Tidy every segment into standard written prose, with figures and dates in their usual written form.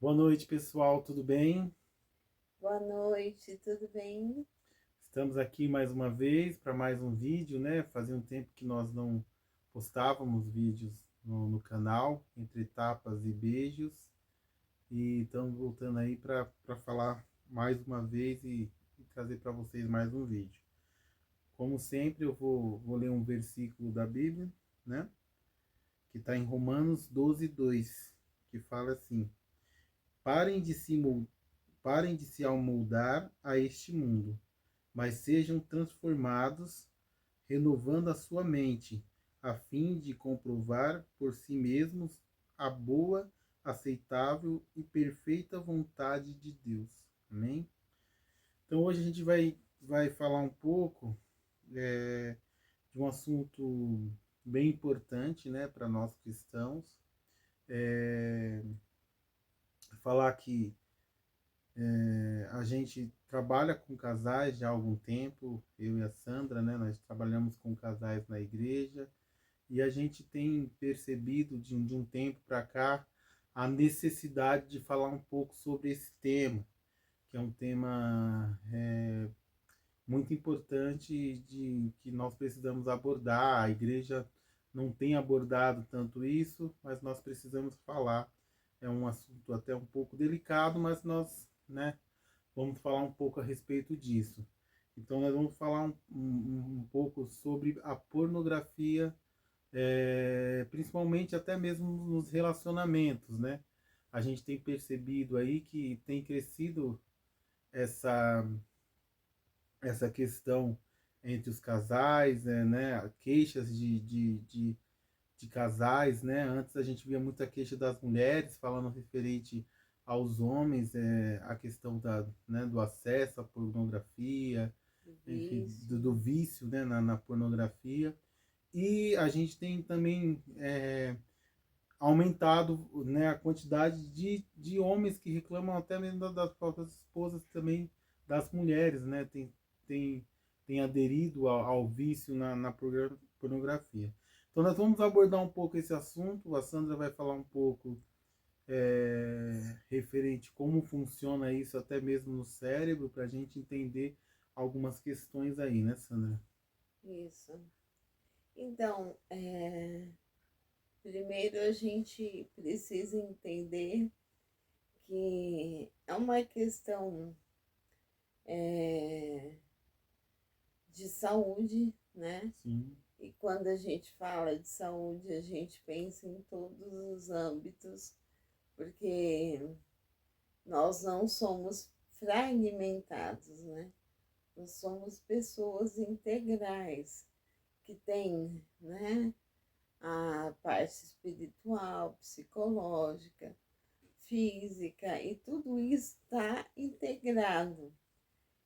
Boa noite, pessoal, tudo bem? Boa noite, tudo bem? Estamos aqui mais uma vez para mais um vídeo, né? Fazia um tempo que nós não postávamos vídeos no canal, entre tapas e beijos, e estamos voltando aí para falar mais uma vez e trazer para vocês mais um vídeo. Como sempre, eu vou ler um versículo da Bíblia, né? Que está em Romanos 12:2, que fala assim: Parem de se, parem de se amoldar a este mundo, mas sejam transformados, renovando a sua mente, a fim de comprovar por si mesmos a boa, aceitável e perfeita vontade de Deus. Amém? Então hoje a gente vai falar um pouco de um assunto bem importante, né, para nós cristãos. É, falar que a gente trabalha com casais já há algum tempo, eu e a Sandra, né? Nós trabalhamos com casais na igreja e a gente tem percebido de um tempo para cá a necessidade de falar um pouco sobre esse tema, que é um tema muito importante de que nós precisamos abordar. A igreja não tem abordado tanto isso, mas nós precisamos falar. É um assunto até um pouco delicado, mas nós, né, vamos falar um pouco a respeito disso. Então, nós vamos falar um pouco sobre a pornografia, principalmente até mesmo nos relacionamentos, né? A gente tem percebido aí que tem crescido essa, essa questão entre os casais, né? Queixas de casais, né? Antes a gente via muita queixa das mulheres falando referente aos homens, a questão né, do acesso à pornografia, enfim, do Vício. vício, né, na pornografia. E a gente tem também aumentado, né, a quantidade de homens que reclamam até mesmo das próprias esposas também, das mulheres, né, tem, tem aderido ao vício na pornografia. Então nós vamos abordar um pouco esse assunto, a Sandra vai falar um pouco referente como funciona isso até mesmo no cérebro, para a gente entender algumas questões aí, né, Sandra? Isso. Então, primeiro a gente precisa entender que é uma questão é, de saúde, né? Sim, E quando a gente fala de saúde, a gente pensa em todos os âmbitos, porque nós não somos fragmentados, né? Nós somos pessoas integrais que têm, né, a parte espiritual, psicológica, física, e tudo isso está integrado.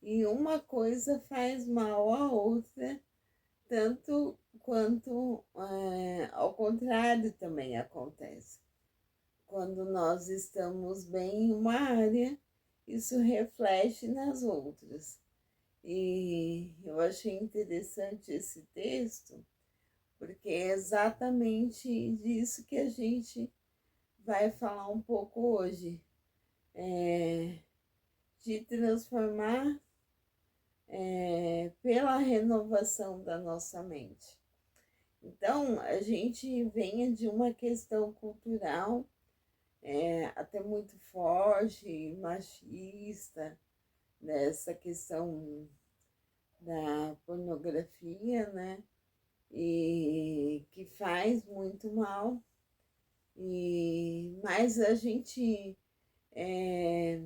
E uma coisa faz mal à outra, tanto quanto ao contrário também acontece. Quando nós estamos bem em uma área, isso reflete nas outras. E eu achei interessante esse texto, porque é exatamente disso que a gente vai falar um pouco hoje, é, de transformar pela renovação da nossa mente. Então, a gente vem de uma questão cultural até muito forte, machista, nessa questão da pornografia, né? E que faz muito mal. Mas a gente é,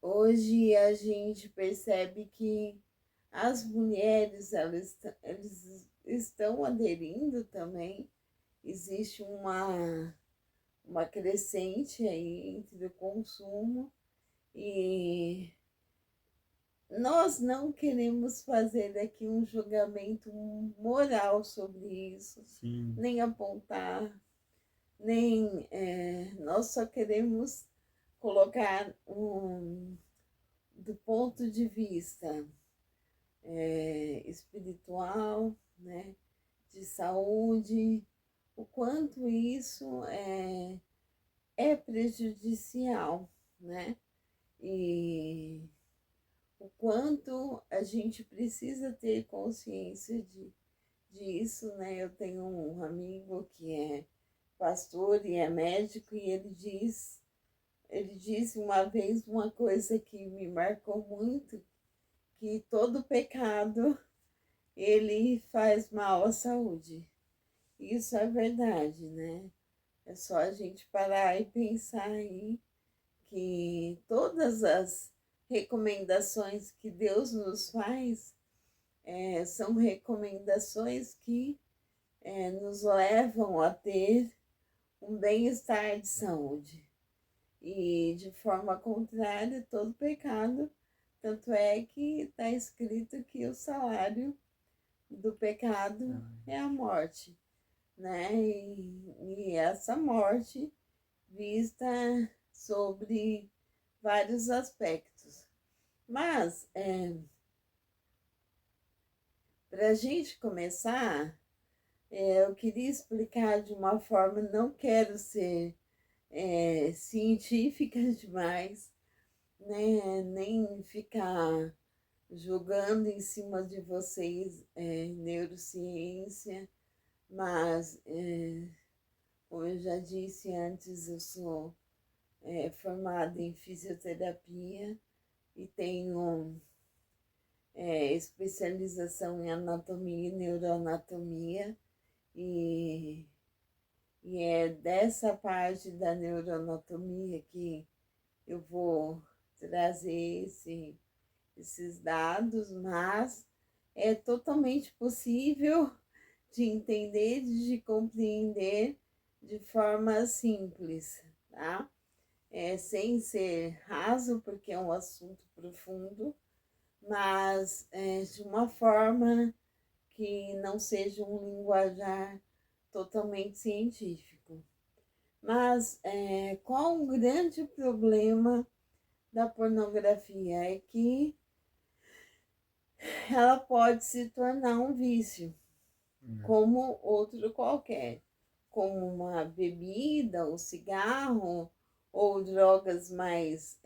hoje a gente percebe que as mulheres eles estão aderindo também. Existe uma crescente aí entre o consumo e nós não queremos fazer aqui um julgamento moral sobre isso, sim, nem apontar, nem nós só queremos colocar do ponto de vista espiritual, né, de saúde, o quanto isso prejudicial, né? E o quanto a gente precisa ter consciência disso, né? Eu tenho um amigo que é pastor e é médico e ele disse uma vez uma coisa que me marcou muito, que todo pecado ele faz mal à saúde. Isso é verdade, né? É só a gente parar e pensar aí que todas as recomendações que Deus nos faz são recomendações que nos levam a ter um bem-estar de saúde. E de forma contrária, todo pecado, tanto é que está escrito que o salário do pecado é a morte, né? E essa morte vista sobre vários aspectos. Mas, para a gente começar, eu queria explicar de uma forma, não quero ser científica demais, né? Nem ficar jogando em cima de vocês neurociência, mas, como eu já disse antes, eu sou formada em fisioterapia e tenho especialização em anatomia e neuroanatomia, e é dessa parte da neuroanatomia que eu vou trazer esses dados, mas é totalmente possível de entender, de compreender de forma simples, tá? Sem ser raso, porque é um assunto profundo, mas de uma forma que não seja um linguajar totalmente científico. Mas qual o grande problema da pornografia? É que ela pode se tornar um vício, como outro qualquer, como uma bebida, um cigarro ou drogas mais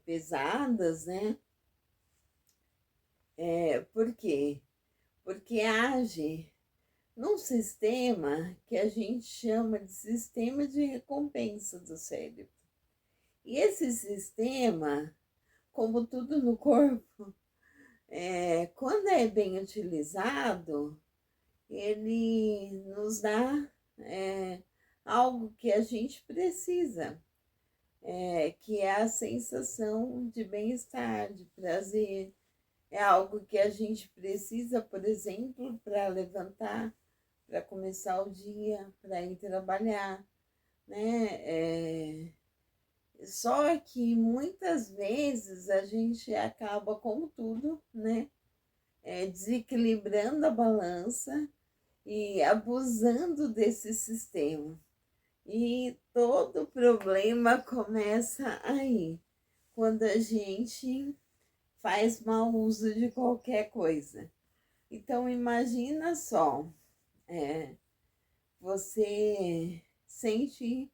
pesadas, né? Por quê? Porque age num sistema que a gente chama de sistema de recompensa do cérebro. E esse sistema, como tudo no corpo, quando é bem utilizado, ele nos dá algo que a gente precisa, que é a sensação de bem-estar, de prazer. É algo que a gente precisa, por exemplo, para levantar, para começar o dia, para ir trabalhar, né? Só que muitas vezes a gente acaba, como tudo, né? Desequilibrando a balança e abusando desse sistema. E todo problema começa aí, quando a gente faz mau uso de qualquer coisa. Então, imagina só, você sente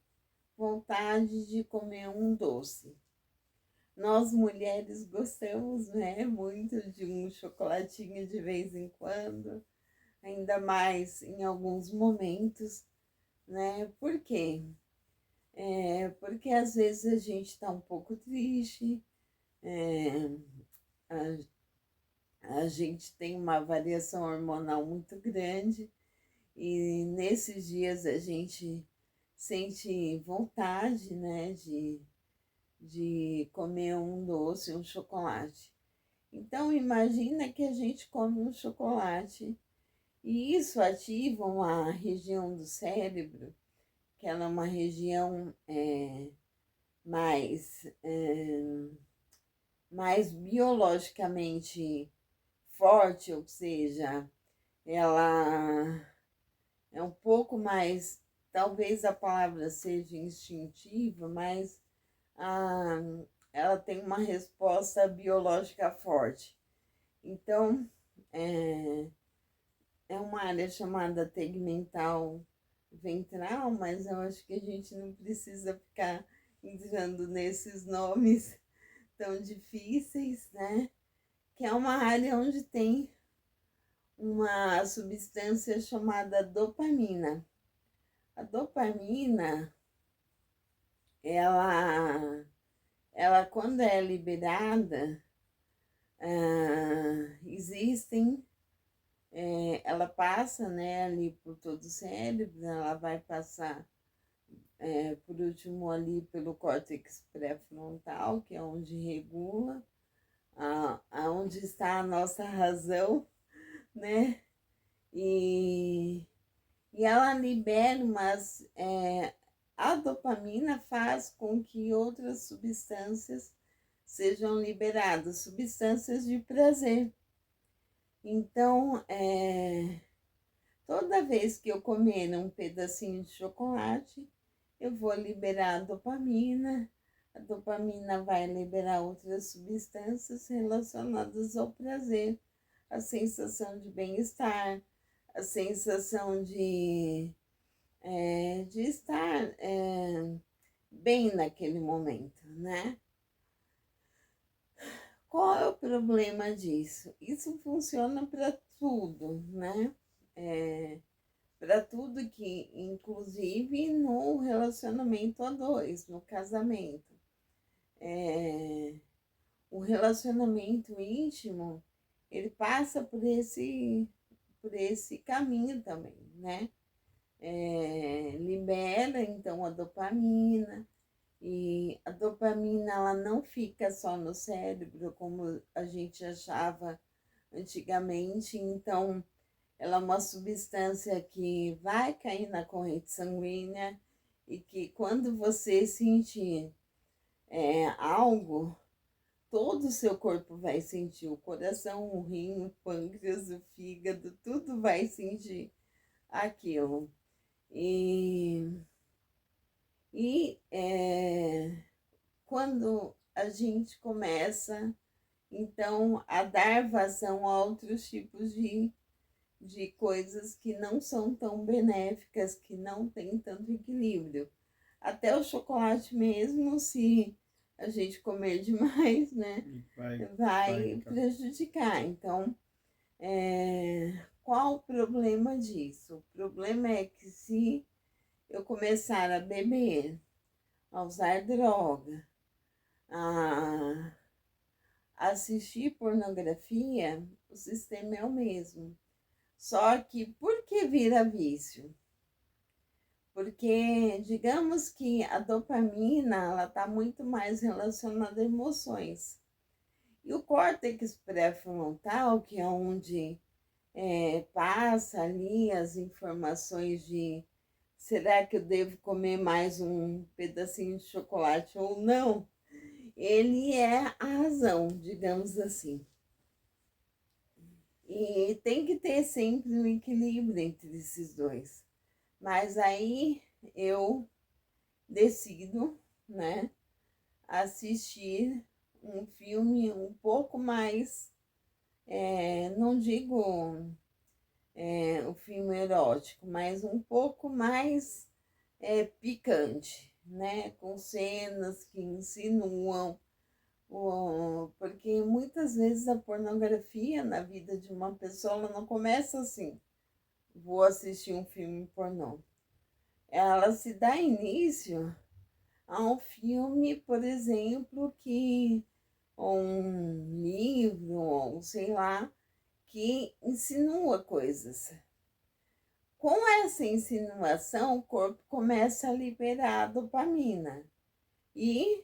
vontade de comer um doce. Nós mulheres gostamos, né, muito de um chocolatinho de vez em quando, ainda mais em alguns momentos, né? Por quê? Porque às vezes a gente está um pouco triste, a gente tem uma variação hormonal muito grande e nesses dias a gente sente vontade, né, de comer um doce, um chocolate. Então, imagina que a gente come um chocolate e isso ativa uma região do cérebro, que ela é uma região mais, mais biologicamente forte, ou seja, ela é um pouco mais, talvez a palavra seja instintiva, mas ela tem uma resposta biológica forte. Então, é uma área chamada tegmental ventral, mas eu acho que a gente não precisa ficar entrando nesses nomes tão difíceis, né? Que é uma área onde tem uma substância chamada dopamina. A dopamina, ela quando é liberada, existem, ela passa, né, ali por todo o cérebro, ela vai passar, por último, ali pelo córtex pré-frontal, que é onde regula, aonde está a nossa razão, né? E ela libera, mas a dopamina faz com que outras substâncias sejam liberadas, substâncias de prazer. Então, toda vez que eu comer um pedacinho de chocolate, eu vou liberar a dopamina vai liberar outras substâncias relacionadas ao prazer, a sensação de bem-estar, a sensação de estar bem naquele momento, né? Qual é o problema disso? Isso funciona para tudo, né? Para tudo que, inclusive no relacionamento a dois, no casamento. O relacionamento íntimo, ele passa por esse caminho também, né? Libera então a dopamina, e a dopamina ela não fica só no cérebro como a gente achava antigamente, então ela é uma substância que vai cair na corrente sanguínea e que quando você sentir algo, todo o seu corpo vai sentir, o coração, o rim, o pâncreas, o fígado, tudo vai sentir aquilo. Quando a gente começa, então, a dar vazão a outros tipos de coisas que não são tão benéficas, que não têm tanto equilíbrio. Até o chocolate mesmo, se a gente comer demais, né, vai prejudicar. Então, qual o problema disso? O problema é que se eu começar a beber, a usar droga, a assistir pornografia, o sistema é o mesmo. Só que por que vira vício? Porque, digamos que a dopamina ela está muito mais relacionada a emoções. E o córtex pré-frontal, que é onde passa ali as informações de será que eu devo comer mais um pedacinho de chocolate ou não, ele é a razão, digamos assim. E tem que ter sempre um equilíbrio entre esses dois. Mas aí eu decido, né, assistir um filme um pouco mais, não digo o filme erótico, mas um pouco mais picante, né, com cenas que insinuam, porque muitas vezes a pornografia na vida de uma pessoa ela não começa assim, vou assistir um filme pornô. Ela se dá início a um filme, por exemplo, ou um livro, ou sei lá, que insinua coisas. Com essa insinuação, o corpo começa a liberar a dopamina. E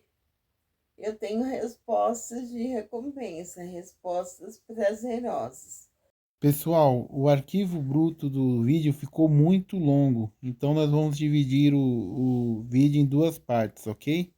eu tenho respostas de recompensa, respostas prazerosas. Pessoal, o arquivo bruto do vídeo ficou muito longo, então nós vamos dividir o vídeo em duas partes, ok?